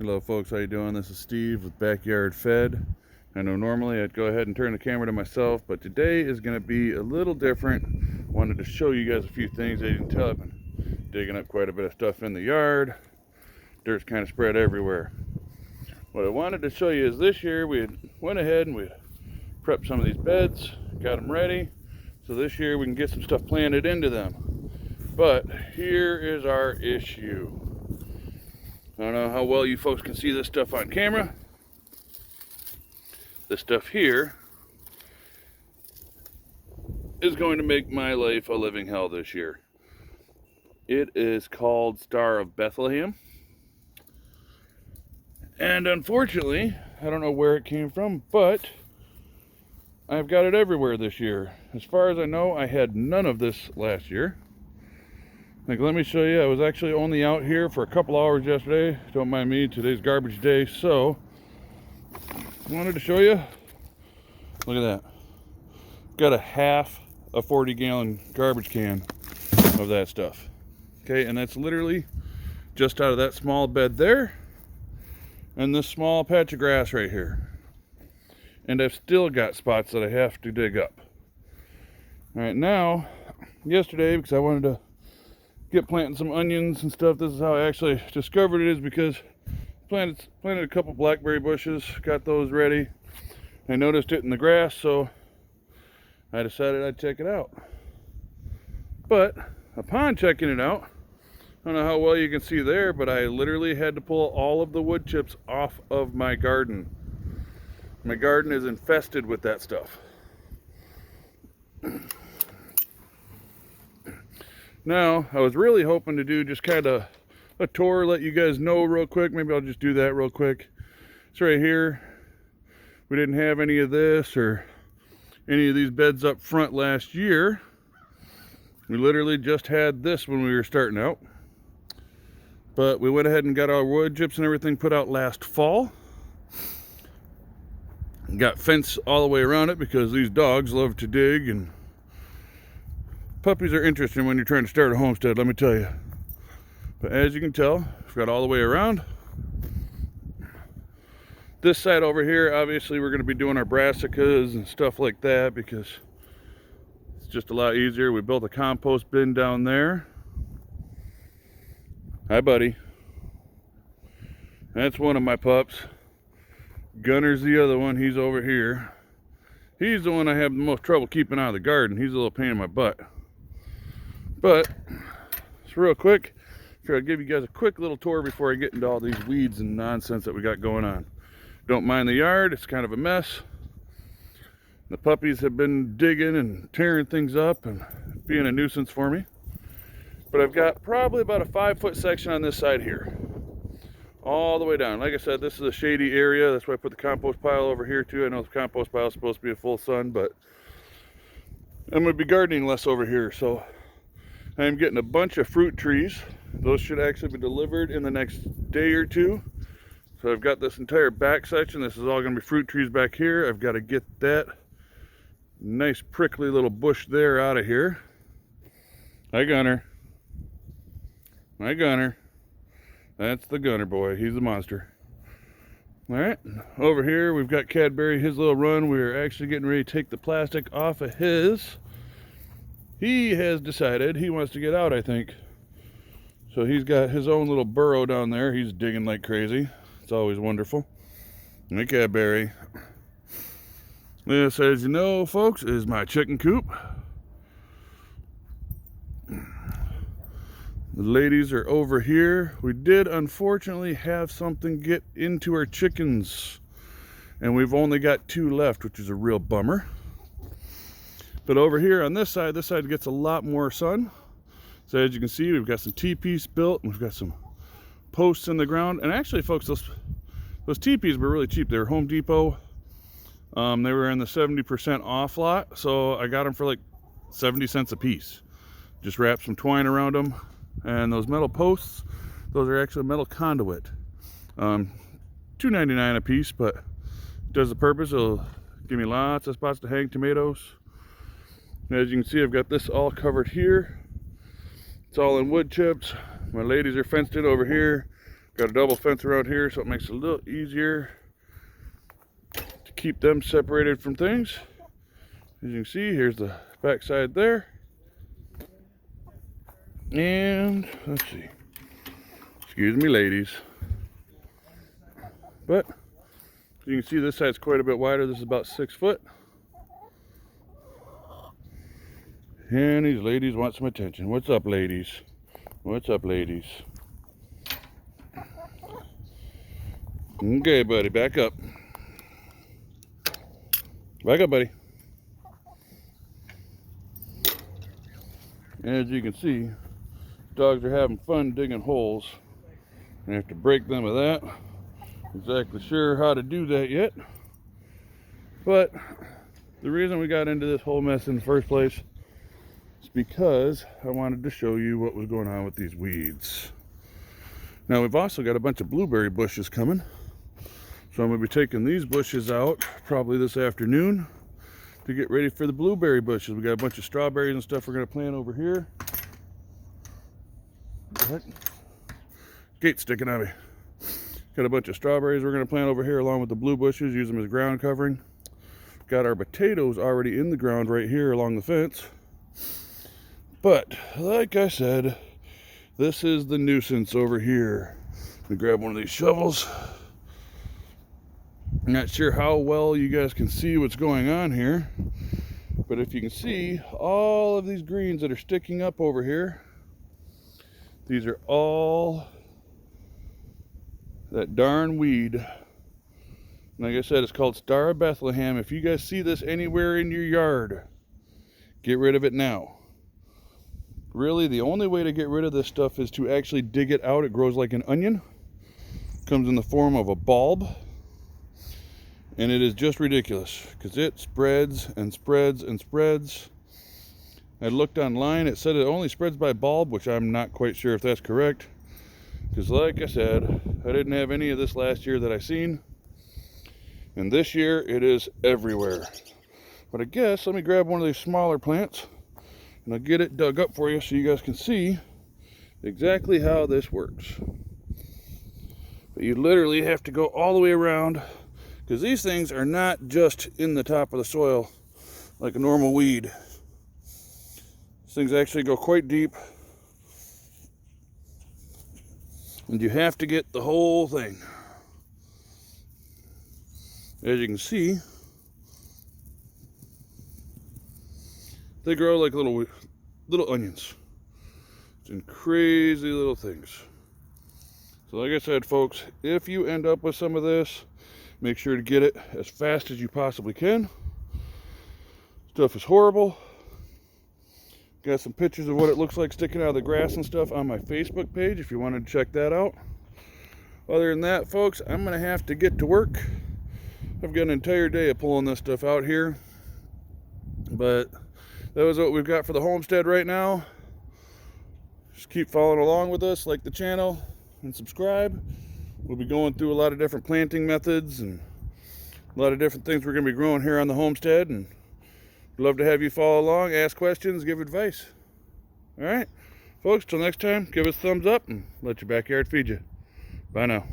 Hello folks, how you doing? This is Steve with Backyard Fed. I know normally I'd go ahead and turn the camera to myself, but today is going to be a little different. Wanted to show you guys a few things. As you can tell, I've been digging up quite a bit of stuff in the yard. Dirt's kind of spread everywhere. What I wanted to show you is this year we went ahead and we prepped some of these beds, got them ready. So this year we can get some stuff planted into them. But here is our issue. I don't know how well you folks can see this stuff on camera. This stuff here is going to make my life a living hell this year. It is called Star-of-Bethlehem. And unfortunately, I don't know where it came from, but I've got it everywhere this year. As far as I know, I had none of this last year. Like, let me show you, I was actually only out here for a couple hours yesterday. Don't mind me, today's garbage day, so I wanted to show you. Look at that. Got a half a 40-gallon garbage can of that stuff. Okay, and that's literally just out of that small bed there and this small patch of grass right here. And I've still got spots that I have to dig up. All right, now, yesterday, because I wanted to get planting some onions and stuff. This is how I actually discovered it, is because planted a couple blackberry bushes, got those ready. I noticed it in the grass, so I decided I'd check it out. But upon checking it out, I don't know how well you can see there, but I literally had to pull all of the wood chips off of my garden. My garden is infested with that stuff. Now, I was really hoping to do just kind of a tour, let you guys know real quick. Maybe I'll just do that real quick. It's right here. We didn't have any of this or any of these beds up front last year. We literally just had this when we were starting out. But we went ahead and got our wood chips and everything put out last fall. Got fence all the way around it because these dogs love to dig, and puppies are interesting when you're trying to start a homestead, let me tell you. But as you can tell, we've got all the way around. This side over here, obviously we're going to be doing our brassicas and stuff like that because it's just a lot easier. We built a compost bin down there. Hi, buddy. That's one of my pups. Gunner's the other one. He's over here. He's the one I have the most trouble keeping out of the garden. He's a little pain in my butt. But, just real quick, I'll give you guys a quick little tour before I get into all these weeds and nonsense that we got going on. Don't mind the yard, it's kind of a mess. The puppies have been digging and tearing things up and being a nuisance for me. But I've got probably about a 5-foot section on this side here. All the way down. Like I said, this is a shady area. That's why I put the compost pile over here too. I know the compost pile is supposed to be a full sun, but I'm going to be gardening less over here. So I'm getting a bunch of fruit trees. Those should actually be delivered in the next day or two. So I've got this entire back section. This is all going to be fruit trees back here. I've got to get that nice prickly little bush there out of here. Hi, Gunner. Hi, Gunner. That's the Gunner boy. He's a monster. All right. Over here, we've got Cadbury, his little run. We're actually getting ready to take the plastic off of his. He has decided he wants to get out, I think. So he's got his own little burrow down there. He's digging like crazy. It's always wonderful. Hey, Cadbury. This, as you know, folks, is my chicken coop. The ladies are over here. We did unfortunately have something get into our chickens, and we've only got 2 left, which is a real bummer. But over here on this side gets a lot more sun. So as you can see, we've got some teepees built, and we've got some posts in the ground. And actually, folks, those teepees were really cheap. They were Home Depot. They were in the 70% off lot, so I got them for like 70 cents a piece. Just wrap some twine around them. And those metal posts, those are actually metal conduit. $2.99 a piece, but it does the purpose. It'll give me lots of spots to hang tomatoes. And as you can see, I've got this all covered here. It's all in wood chips. My ladies are fenced in over here. Got a double fence around here, so it makes it a little easier to keep them separated from things. As you can see, here's the back side there. And let's see. Excuse me, ladies. But you can see this side's quite a bit wider. This is about 6 foot. And these ladies want some attention. What's up, ladies? What's up, ladies? Okay, buddy, back up. Back up, buddy. As you can see, dogs are having fun digging holes. I have to break them of that. Exactly sure how to do that yet. But the reason we got into this whole mess in the first place is because I wanted to show you what was going on with these weeds. Now we've also got a bunch of blueberry bushes coming. So I'm going to be taking these bushes out probably this afternoon to get ready for the blueberry bushes. We got a bunch of strawberries and stuff we're going to plant over here. What? Gate sticking at me. Got a bunch of strawberries we're going to plant over here along with the blue bushes, use them as ground covering. Got our potatoes already in the ground right here along the fence. But like I said, this is the nuisance over here. Let me grab one of these shovels. I'm not sure how well you guys can see what's going on here, but if you can see all of these greens that are sticking up over here, these are all that darn weed. Like I said, it's called Star-of-Bethlehem. If you guys see this anywhere in your yard, get rid of it now. Really, the only way to get rid of this stuff is to actually dig it out. It grows like an onion. Comes in the form of a bulb. And it is just ridiculous because it spreads and spreads and spreads. I looked online, it said it only spreads by bulb, which I'm not quite sure if that's correct. Because like I said, I didn't have any of this last year that I seen. And this year it is everywhere. But I guess, let me grab one of these smaller plants and I'll get it dug up for you so you guys can see exactly how this works. But you literally have to go all the way around, because these things are not just in the top of the soil like a normal weed. These things actually go quite deep. And you have to get the whole thing. As you can see, they grow like little onions. And crazy little things. So like I said, folks, if you end up with some of this, make sure to get it as fast as you possibly can. Stuff is horrible. Got some pictures of what it looks like sticking out of the grass and stuff on my Facebook page if you wanted to check that out. Other than that, folks, I'm going to have to get to work. I've got an entire day of pulling this stuff out here. But that was what we've got for the homestead right now. Just keep following along with us, like the channel, and subscribe. We'll be going through a lot of different planting methods and a lot of different things we're going to be growing here on the homestead. And we'd love to have you follow along, ask questions, give advice. All right, folks, till next time, give us a thumbs up and let your backyard feed you. Bye now.